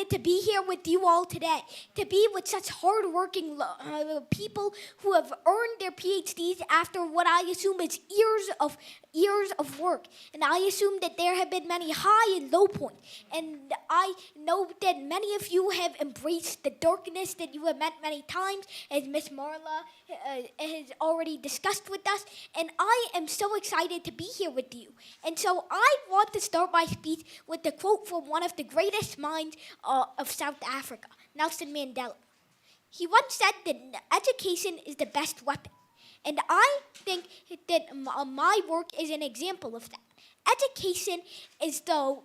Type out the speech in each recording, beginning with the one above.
excited to be here with you all today, to be with such hardworking people who have earned their PhDs after what I assume is years of work. And I assume that there have been many high and low points. And I know that many of you have embraced the darkness that you have met many times, as Miss Marla has already discussed with us. And I am so excited to be here with you. And so I want to start my speech with a quote from one of the greatest minds of South Africa, Nelson Mandela. He once said that education is the best weapon. And I think that my work is an example of that. Education is the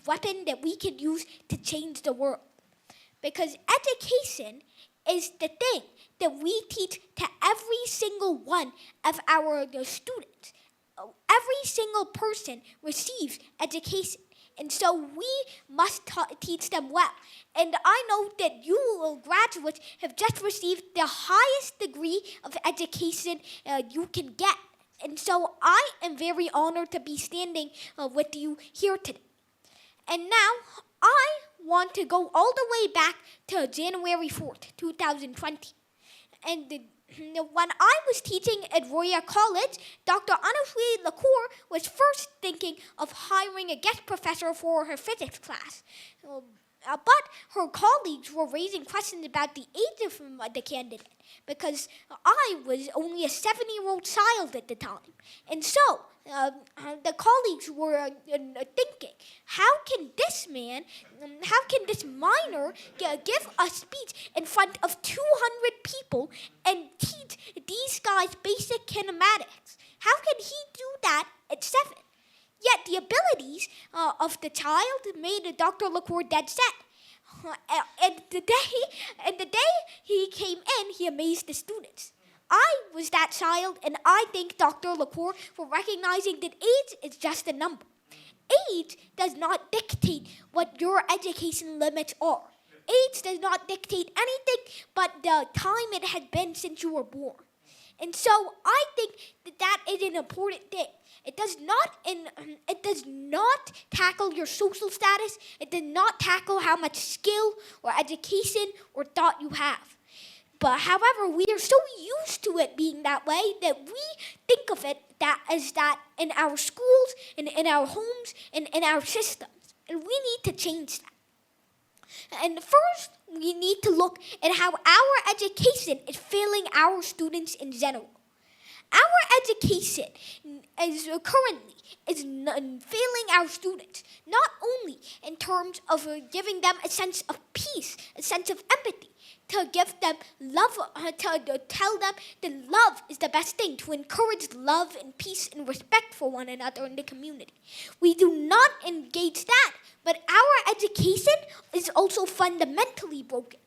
weapon that we can use to change the world. Because education is the thing that we teach to every single one of our students. Every single person receives education. And so we must teach them well. And I know that you graduates have just received the highest degree of education you can get. And so I am very honored to be standing with you here today. And now I want to go all the way back to January 4th, 2020. And when I was teaching at Royal College, Dr. Anushree Lacour was first thinking of hiring a guest professor for her physics class. But her colleagues were raising questions about the age of the candidate, because I was only a 7-year-old child at the time. And so the colleagues were thinking, how can this minor give a speech in front of 200 people and teach these guys basic kinematics? How can he do that at 7? Yet the abilities of the child made Dr. Lacour dead set. And the day he came in, he amazed the students. I was that child, and I thank Dr. Lacour for recognizing that age is just a number. Age does not dictate what your education limits are. Age does not dictate anything but the time it has been since you were born. And so I think that is an important thing. It does not tackle your social status. It does not tackle how much skill or education or thought you have. But however, we are so used to it being that way that we think of it as that in our schools, in our homes, and in our systems. And we need to change that. And first, we need to look at how our education is failing our students in general. Our education is currently failing our students, not only in terms of giving them a sense of peace, a sense of empathy, to give them love, to tell them that love is the best thing, to encourage love and peace and respect for one another in the community. We do not engage that, but our education is also fundamentally broken.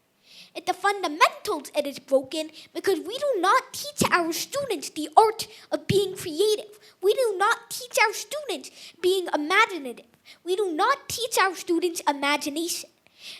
At the fundamentals, it is broken because we do not teach our students the art of being creative. We do not teach our students being imaginative. We do not teach our students imagination.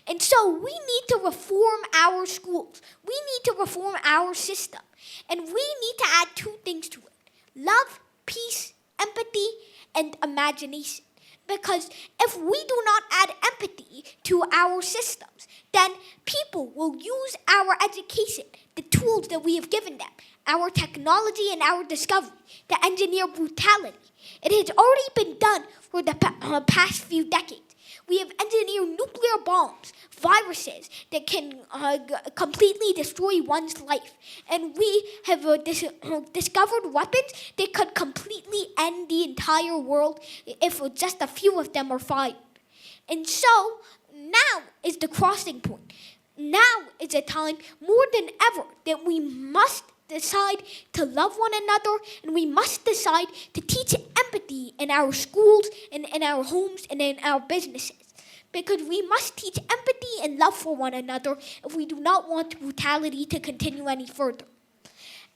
And so we need to reform our schools. We need to reform our system. And we need to add 2 things to it: love, peace, empathy, and imagination. Because if we do not add empathy to our systems, then people will use our education, the tools that we have given them, our technology and our discovery, to engineer brutality. It has already been done for the past few decades. We have engineered nuclear bombs, viruses that can completely destroy one's life. And we have discovered weapons that could completely end the entire world if just a few of them are fired. And so, now is the crossing point. Now is a time more than ever that we must decide to love one another, and we must decide to teach empathy in our schools, in our homes, and in our businesses. Because we must teach empathy and love for one another if we do not want brutality to continue any further.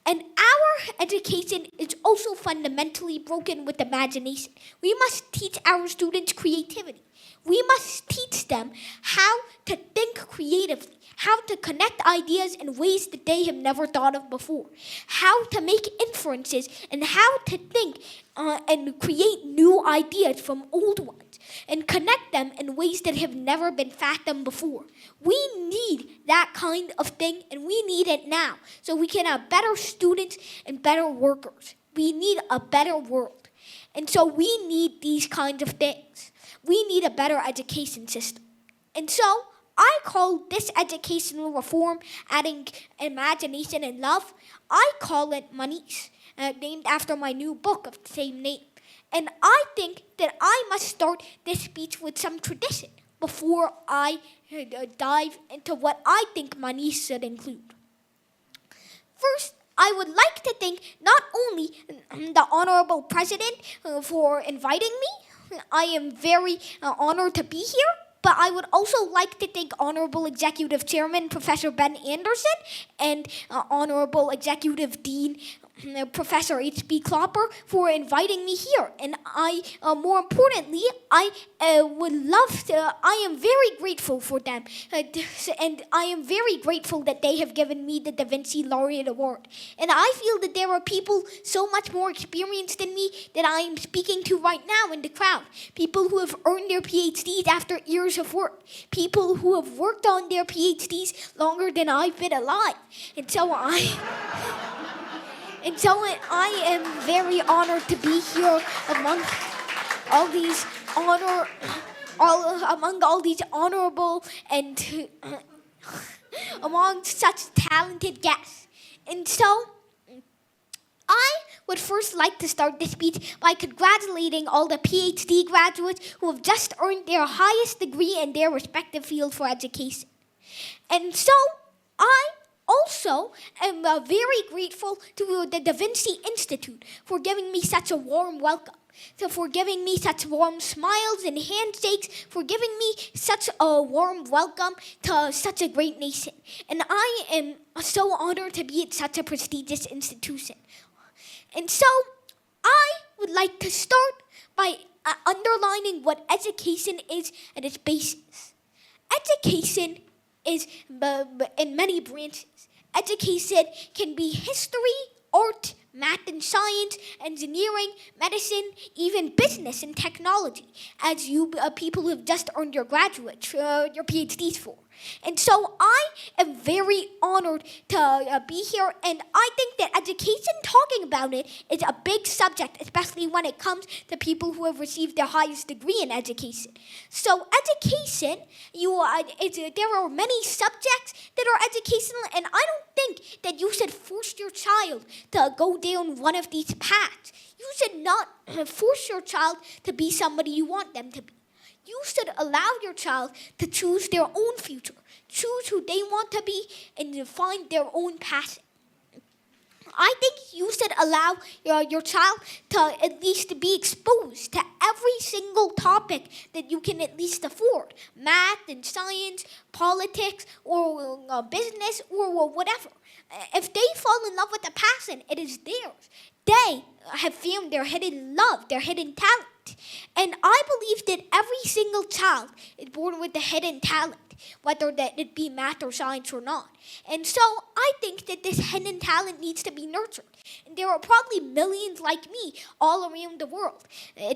And our education is also fundamentally broken with imagination. We must teach our students creativity. We must teach them how to think creatively, how to connect ideas in ways that they have never thought of before, how to make inferences, and how to think and create new ideas from old ones. and connect them in ways that have never been fathomed before. We need that kind of thing, and we need it now, so we can have better students and better workers. We need a better world. And so we need these kinds of things. We need a better education system. And so I call this educational reform adding imagination and love. I call it Manish, named after my new book of the same name. And I think that I must start this speech with some tradition before I dive into what I think Manish should include. First, I would like to thank not only the Honorable President for inviting me. I am very honored to be here. But I would also like to thank Honorable Executive Chairman Professor Ben Anderson and Honorable Executive Dean Professor H.B. Klopper for inviting me here. And more importantly, I am very grateful for them. And I am very grateful that they have given me the Da Vinci Laureate Award. And I feel that there are people so much more experienced than me that I am speaking to right now in the crowd. People who have earned their Ph.Ds after years of work. People who have worked on their Ph.Ds longer than I've been alive. And so I am very honored to be here among all these honorable and among such talented guests. And so I would first like to start this speech by congratulating all the Ph.D. graduates who have just earned their highest degree in their respective field for education. And so I also am very grateful to the Da Vinci Institute for giving me such a warm welcome, for giving me such warm smiles and handshakes, for giving me such a warm welcome to such a great nation. And I am so honored to be at such a prestigious institution. And so I would like to start by underlining what education is at its basis. Education is in many branches. Education can be history, art, math and science, engineering, medicine, even business and technology, as you people who have just earned your graduates, your PhDs for. And so I am very honored to be here, and I think that education, talking about it, is a big subject, especially when it comes to people who have received their highest degree in education. So education, there are many subjects that are educational, and I don't think that you should force your child to go down one of these paths. You should not force your child to be somebody you want them to be. You should allow your child to choose their own future, choose who they want to be, and find their own passion. I think you should allow your child to at least be exposed to every single topic that you can at least afford. Math and science, politics, or business, or whatever. If they fall in love with a passion, it is theirs. They have found their hidden love, their hidden talent. And I believe that every single child is born with a hidden talent, whether that it be math or science or not. And so I think that this hidden talent needs to be nurtured. And there are probably millions like me all around the world. I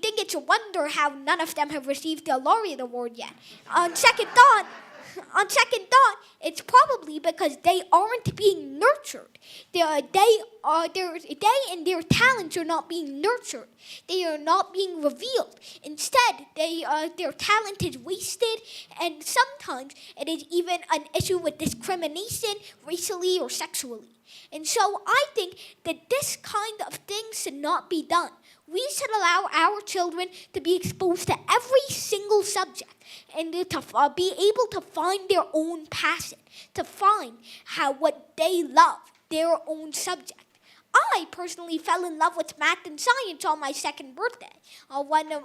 think it's a wonder how none of them have received the Laureate Award yet. On second thought, it's probably because they aren't being nurtured. They and their talents are not being nurtured. They are not being revealed. Instead, their talent is wasted, and sometimes it is even an issue with discrimination, racially or sexually. And so I think that this kind of thing should not be done. We should allow our children to be exposed to every single subject and to be able to find their own passion, to find what they love, their own subject. I personally fell in love with math and science on my second birthday. When I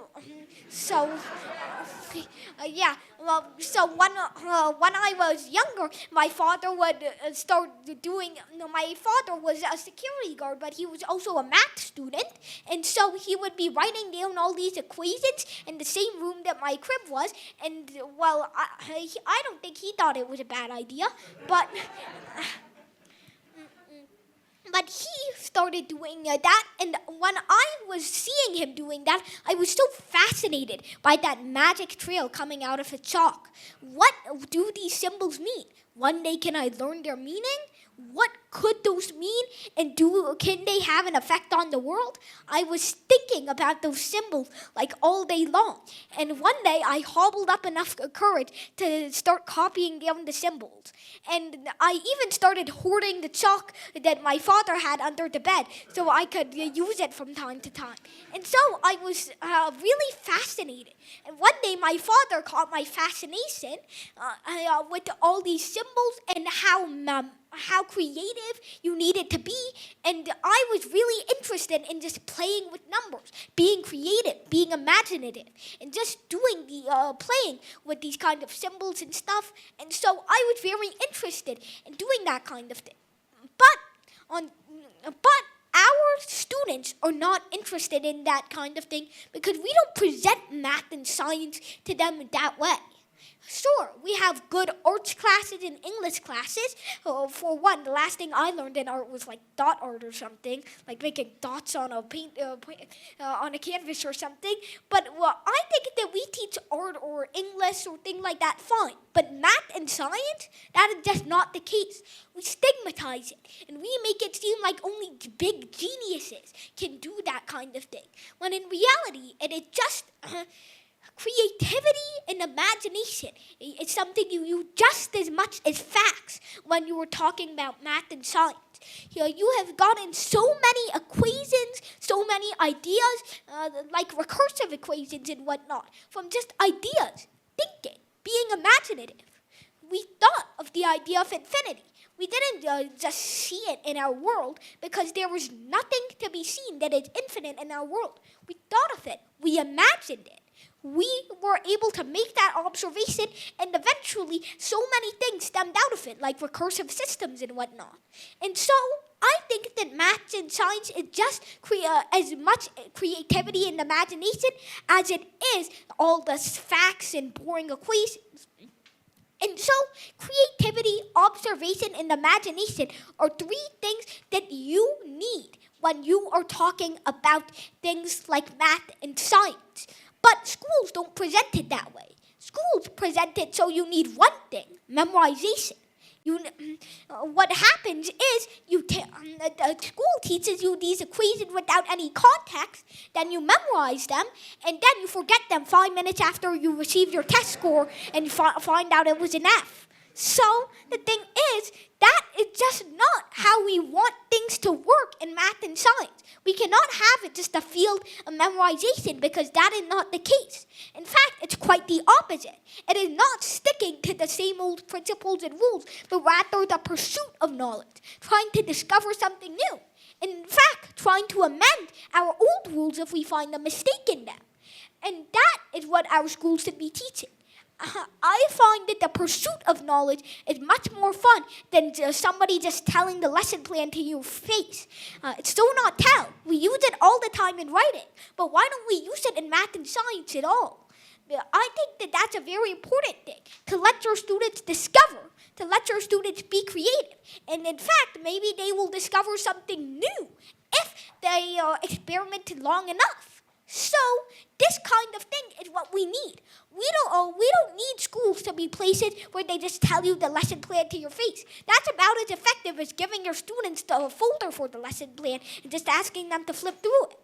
was younger, my father would start doing. My father was a security guard, but he was also a math student, and so he would be writing down all these equations in the same room that my crib was. And well, I don't think he thought it was a bad idea, but But he started doing that, and when I was seeing him doing that, I was so fascinated by that magic trail coming out of his chalk. What do these symbols mean? One day, can I learn their meaning? What could those mean, and can they have an effect on the world? I was thinking about those symbols like all day long, and one day I hobbled up enough courage to start copying down the symbols, and I even started hoarding the chalk that my father had under the bed so I could use it from time to time. And so I was really fascinated, and one day my father caught my fascination with all these symbols and how creative you needed to be, and I was really interested in just playing with numbers, being creative, being imaginative, and just doing the playing with these kind of symbols and stuff. And so I was very interested in doing that kind of thing. But our students are not interested in that kind of thing because we don't present math and science to them that way. Sure, we have good arts classes and English classes. For one, the last thing I learned in art was like dot art or something, like making dots on a on a canvas or something. But I think that we teach art or English or things like that fine. But math and science, that is just not the case. We stigmatize it, and we make it seem like only big geniuses can do that kind of thing. When in reality, it is just creativity and imagination. It's something you use just as much as facts when you were talking about math and science. You have gotten so many equations, so many ideas, like recursive equations and whatnot, from just ideas, thinking, being imaginative. We thought of the idea of infinity. We didn't just see it in our world because there was nothing to be seen that is infinite in our world. We thought of it. We imagined it. We were able to make that observation, and eventually so many things stemmed out of it, like recursive systems and whatnot. And so I think that math and science is just as much creativity and imagination as it is all the facts and boring equations. And so creativity, observation, and imagination are three things that you need when you are talking about things like math and science. But schools don't present it that way. Schools present it so you need one thing, memorization. What happens is the school teaches you these equations without any context, then you memorize them, and then you forget them 5 minutes after you receive your test score and you find out it was an F. So the thing is, that is just not how we want things to work in math and science. We cannot have it just a field of memorization because that is not the case. In fact, it's quite the opposite. It is not sticking to the same old principles and rules, but rather the pursuit of knowledge, trying to discover something new. And in fact, trying to amend our old rules if we find a mistake in them. And that is what our schools should be teaching. I find that the pursuit of knowledge is much more fun than somebody just telling the lesson plan to your face. It's so not tell. We use it all the time in writing, but why don't we use it in math and science at all? I think that that's a very important thing, to let your students discover, to let your students be creative. And in fact, maybe they will discover something new if they experiment long enough. So this kind of thing is what we need. We don't need schools to be places where they just tell you the lesson plan to your face. That's about as effective as giving your students the folder for the lesson plan and just asking them to flip through it.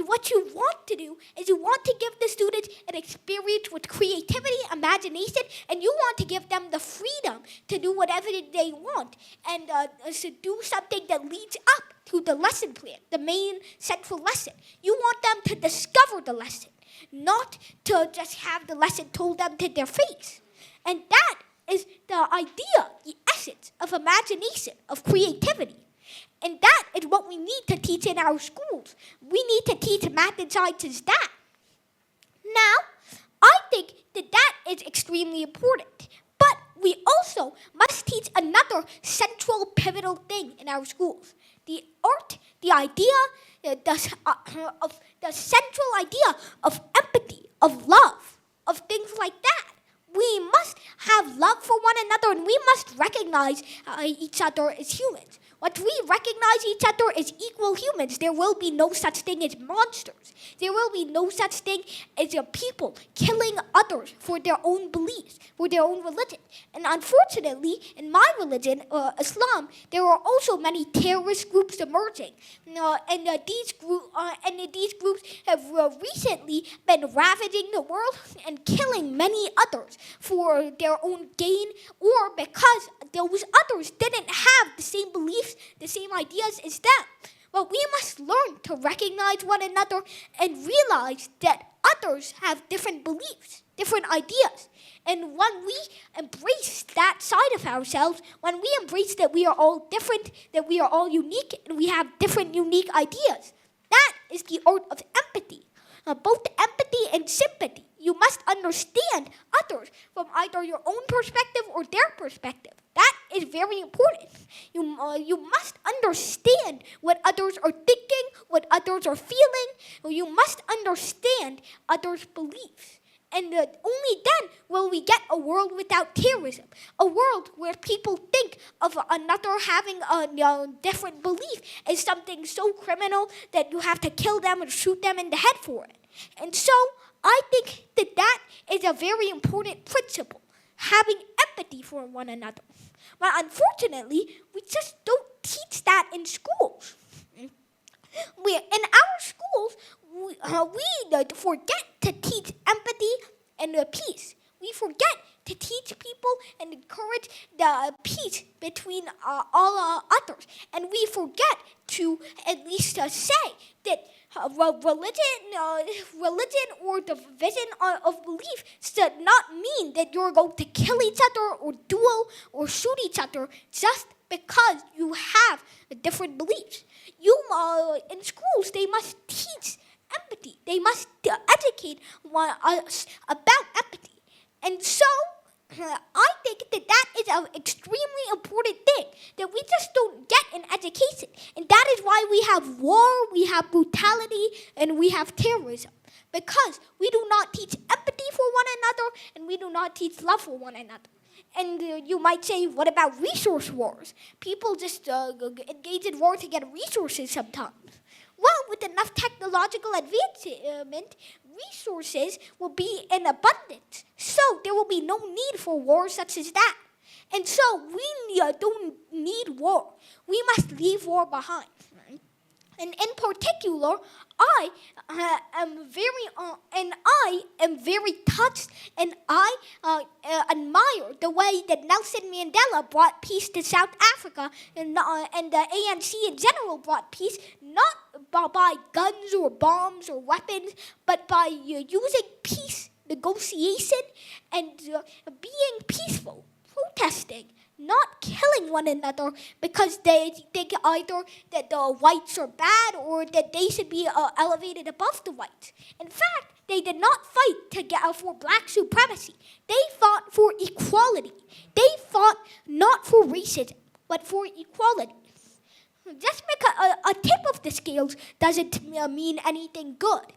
What you want to do is you want to give the students an experience with creativity, imagination, and you want to give them the freedom to do whatever they want and to do something that leads up to the lesson plan, the main central lesson. You want them to discover the lesson, not to just have the lesson told them to their face. And that is the idea, the essence of imagination, of creativity. And that is what we need to teach in our schools. We need to teach math and science as that. Now, I think that that is extremely important. But we also must teach another central, pivotal thing in our schools. The art, the idea, the central idea of empathy, of love, of things like that. We must have love for one another, and we must recognize each other as humans. Once we recognize each other as equal humans, there will be no such thing as monsters. There will be no such thing as people killing others for their own beliefs, for their own religion. And unfortunately, in my religion, Islam, there are also many terrorist groups emerging. These groups have recently been ravaging the world and killing many others for their own gain, or because those others didn't have the same beliefs, the same ideas as them. But we must learn to recognize one another and realize that others have different beliefs, different ideas. And when we embrace that side of ourselves, when we embrace that we are all different, that we are all unique, and we have different unique ideas, that is the art of empathy. Both empathy and sympathy. You must understand others from either your own perspective or their perspective. That is very important. You must understand what others are thinking, what others are feeling. You must understand others' beliefs. And only then will we get a world without terrorism, a world where people think of another having a different belief as something so criminal that you have to kill them or shoot them in the head for it. And so I think that is a very important principle, having empathy for one another. But unfortunately, we just don't teach that in schools. In our schools, we forget to teach empathy and peace. We forget to teach people and encourage the peace between all others. And we forget to at least say that religion or division of belief does not mean that you're going to kill each other or duel or shoot each other just because you have different beliefs. In schools, they must teach empathy. They must educate us about empathy. And so, I think that is an extremely important thing that we just don't get in education. And that is why we have war, we have brutality, and we have terrorism. Because we do not teach empathy for one another, and we do not teach love for one another. And you might say, what about resource wars? People just engage in war to get resources sometimes. Well, with enough technological advancement, resources will be in abundance. So there will be no need for wars such as that. And so we don't need war. We must leave war behind. And in particular, I am very touched, and I admire the way that Nelson Mandela brought peace to South Africa, and the ANC in general brought peace, not by guns or bombs or weapons, but by using peace, negotiation, and being peaceful, protesting, not killing one another because they think either that the whites are bad or that they should be elevated above the whites. In fact, they did not fight for black supremacy. They fought for equality. They fought not for racism, but for equality. Just because a tip of the scales doesn't mean anything good.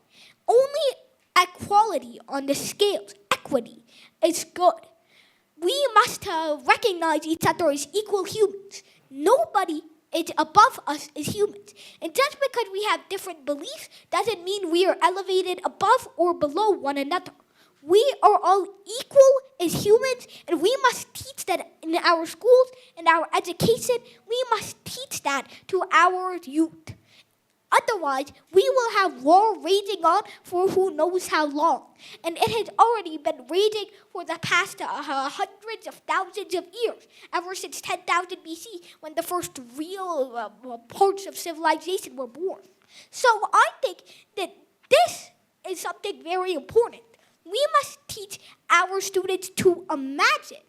Only equality on the scales, equity, is good. We must recognize each other as equal humans. Nobody is above us as humans. And just because we have different beliefs doesn't mean we are elevated above or below one another. We are all equal as humans, and we must teach that in our schools, in our education. We must teach that to our youth. Otherwise, we will have war raging on for who knows how long. And it has already been raging for the past hundreds of thousands of years, ever since 10,000 BC, when the first real parts of civilization were born. So I think that this is something very important. We must teach our students to imagine.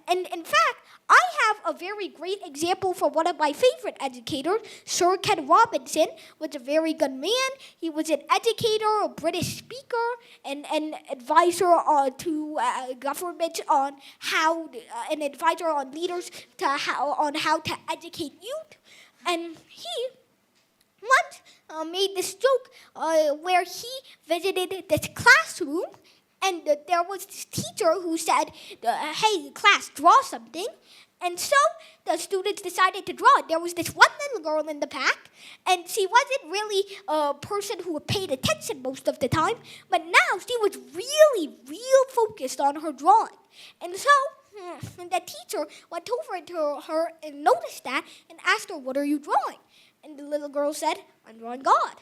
And in fact, I have a very great example from one of my favorite educators. Sir Ken Robinson was a very good man. He was an educator, a British speaker, and an advisor to governments on how, an advisor on leaders on how to educate youth. And he once made this joke where he visited this classroom, And there was this teacher who said, hey, class, draw something. And so the students decided to draw it. There was this one little girl in the pack, and she wasn't really a person who paid attention most of the time, but now she was really, real focused on her drawing. And so the teacher went over to her and noticed that and asked her, what are you drawing? And the little girl said, I'm drawing God.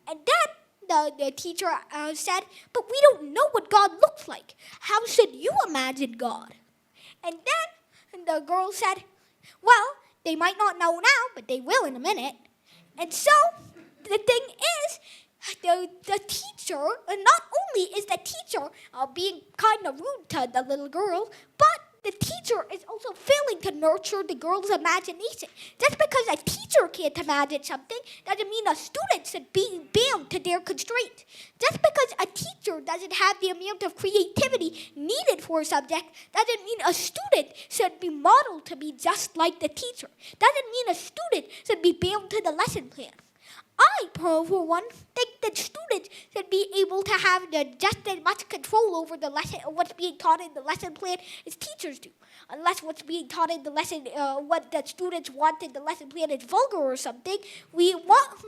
And then the teacher said, but we don't know what God looks like. How should you imagine God? And then the girl said, well, they might not know now, but they will in a minute. And so the thing is, the teacher, not only is the teacher being kind of rude to the little girl, but the teacher is also failing to nurture the girl's imagination. Just because a teacher can't imagine something doesn't mean a student should be bound to their constraints. Just because a teacher doesn't have the amount of creativity needed for a subject doesn't mean a student should be modeled to be just like the teacher. Doesn't mean a student should be bound to the lesson plan. I, for one, think that students should be able to have just as much control over the lesson, what's being taught in the lesson plan as teachers do. Unless what's being taught in the lesson, what the students want in the lesson plan is vulgar or something, we want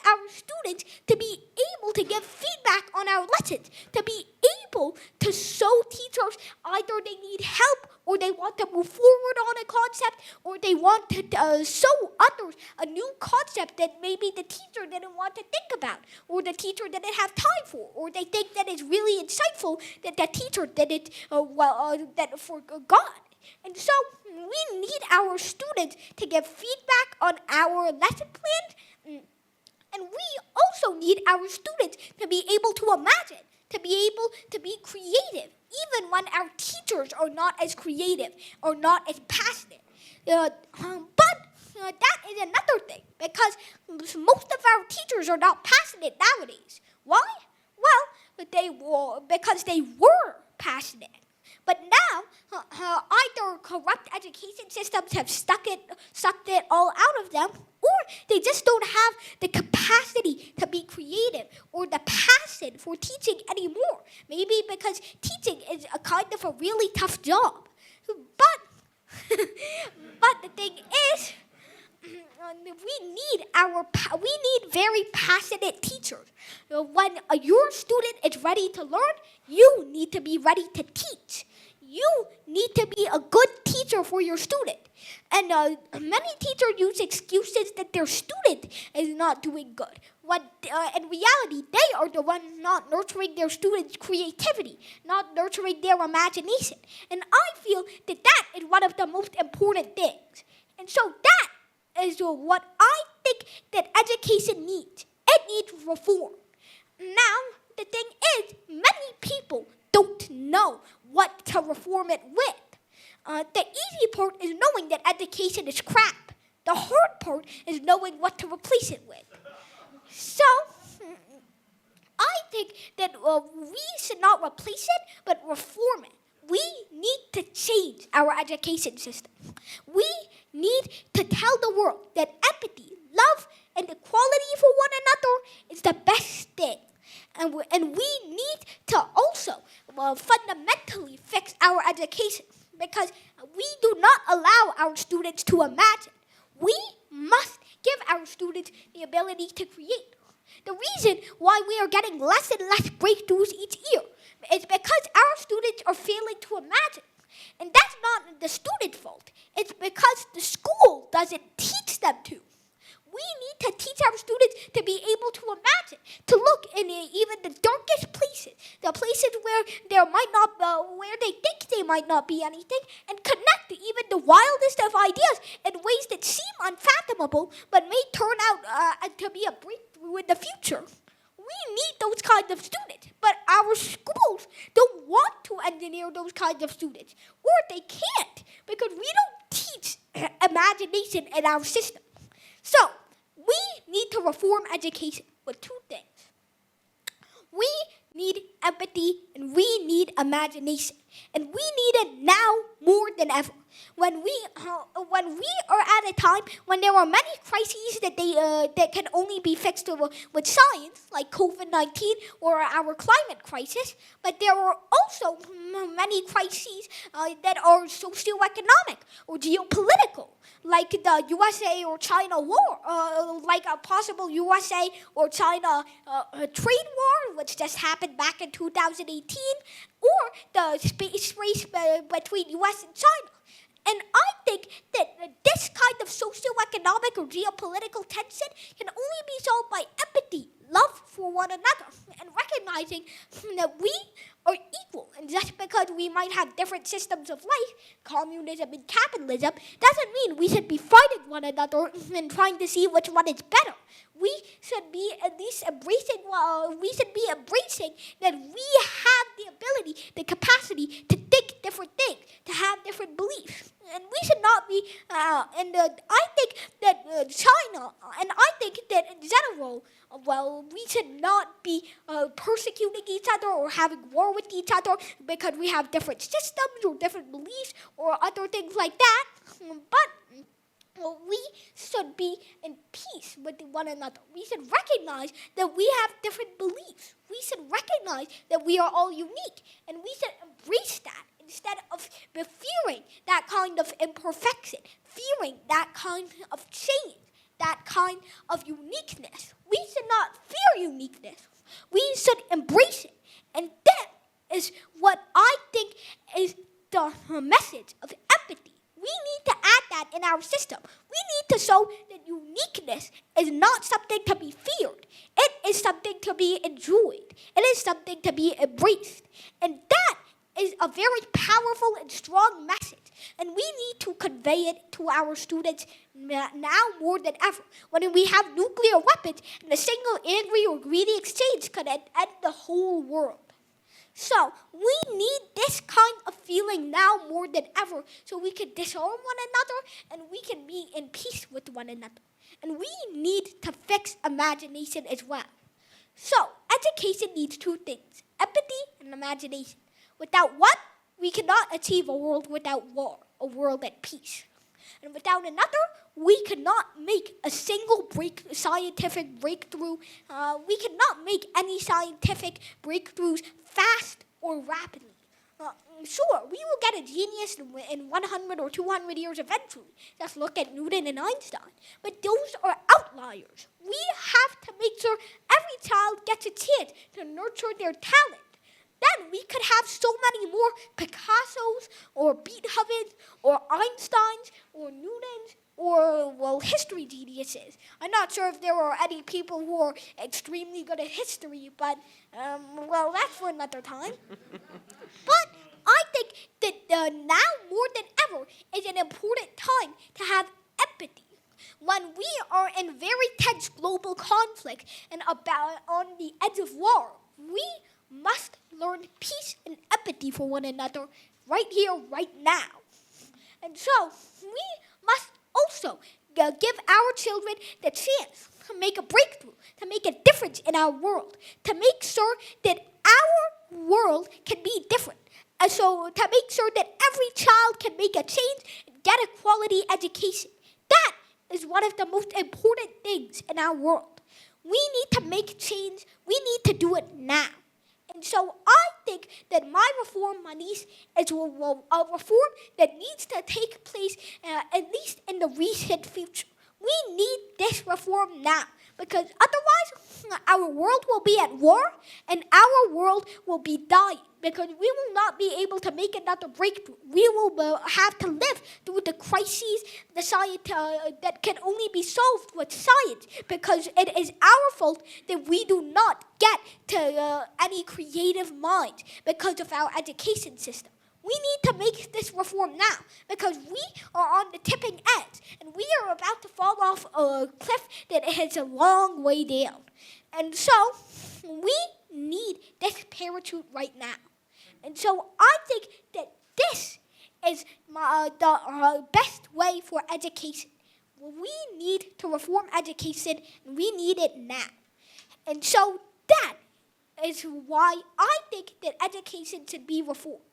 our students to be able to give feedback on our lessons, to be able to show teachers either they need help or they want to move forward on a concept, or they want to show others a new concept that maybe the teacher didn't want to think about, or the teacher didn't have time for, or they think that it's really insightful that the teacher didn't that forgot. And so we need our students to give feedback on our lesson plans, and we also need our students to be able to imagine, to be able to be creative, even when our teachers are not as creative or not as passionate. But that is another thing, because most of our teachers are not passionate nowadays. Why? Well, because they were passionate. But now, either corrupt education systems have sucked it all out of them, or they just don't have the capacity to be creative or the passion for teaching anymore. Maybe because teaching is a kind of a really tough job. But the thing is, we need very passionate teachers. When your student is ready to learn, you need to be ready to teach. You need to be a good teacher for your student. And many teachers use excuses that their student is not doing good. When in reality, they are the ones not nurturing their students' creativity, not nurturing their imagination. And I feel that is one of the most important things. And so that is what I think that education needs. It needs reform. Now, the thing is, many people don't know what to reform it with. The easy part is knowing that education is crap. The hard part is knowing what to replace it with. So, I think that we should not replace it, but reform it. We need to change our education system. We need to tell the world that empathy, love, and equality for one another is the best thing. And we need to also fundamentally fix our education, because we do not allow our students to imagine. We must give our students the ability to create. The reason why we are getting less and less breakthroughs each year is because our students are failing to imagine. And that's not the student's fault. It's because the school doesn't teach them to. We need to teach our students to be able to imagine, to look in even the darkest places, the places where where they think they might not be anything, and connect even the wildest of ideas in ways that seem unfathomable, but may turn out to be a breakthrough in the future. We need those kinds of students, but our schools don't want to engineer those kinds of students, or they can't, because we don't teach imagination in our system. So, we need to reform education with two things. We need empathy and we need imagination. And we need it now more than ever. when we are at a time when there are many crises that can only be fixed with science, like COVID-19 or our climate crisis, but there are also many crises that are socioeconomic or geopolitical, like the USA or China war, like a possible USA or China trade war, which just happened back in 2018, or the space race between US and China. And I think that this kind of socioeconomic or geopolitical tension can only be solved by empathy, love for one another, and recognizing that we are equal. And just because we might have different systems of life, communism and capitalism, doesn't mean we should be fighting one another and trying to see which one is better. We should be at least embracing that we have the ability, the capacity to think different things, to have different beliefs. And we should not be, I think that China, and I think that in general, we should not be persecuting each other or having war with each other because we have different systems or different beliefs or other things like that. But we should be in peace with one another. We should recognize that we have different beliefs. We should recognize that we are all unique, and we should embrace that instead of fearing that kind of imperfection, fearing that kind of change, that kind of uniqueness. We should not fear uniqueness. We should embrace it. And that is what I think is the message of empathy. We need to add that in our system. We need to show that uniqueness is not something to be feared. It is something to be enjoyed. It is something to be embraced. And that is a very powerful and strong message. And we need to convey it to our students now more than ever. When we have nuclear weapons, and a single angry or greedy exchange could end the whole world. So we need this kind of feeling now more than ever so we can disarm one another and we can be in peace with one another. And we need to fix imagination as well. So education needs two things, empathy and imagination. Without one, we cannot achieve a world without war, a world at peace. And without another, we cannot make a single scientific breakthrough. We cannot make any scientific breakthroughs fast or rapidly. Sure, we will get a genius in 100 or 200 years eventually. Just look at Newton and Einstein. But those are outliers. We have to make sure every child gets a chance to nurture their talent. Then we could have so many more Picassos or Beethovens or Einsteins or Newtons or, history geniuses. I'm not sure if there are any people who are extremely good at history, but, that's for another time. But I think that now more than ever is an important time to have empathy. When we are in very tense global conflict and on the edge of war, we must learn peace and empathy for one another right here, right now. And so we must also give our children the chance to make a breakthrough, to make a difference in our world, to make sure that our world can be different. And so to make sure that every child can make a change and get a quality education. That is one of the most important things in our world. We need to make change. We need to do it now. And so I think that my reform monies is a reform that needs to take place at least in the recent future. We need this reform now because otherwise our world will be at war and our world will be dying because we will not be able to make another breakthrough. We will have to live through the crises that can only be solved with science because it is our fault that we do not get to any creative minds because of our education system. We need to make this reform now because we are on the tipping edge and we are about to fall off a cliff that has a long way down. And so we need this parachute right now. And so I think that this is the best way for education. We need to reform education and we need it now. And so that is why I think that education should be reformed.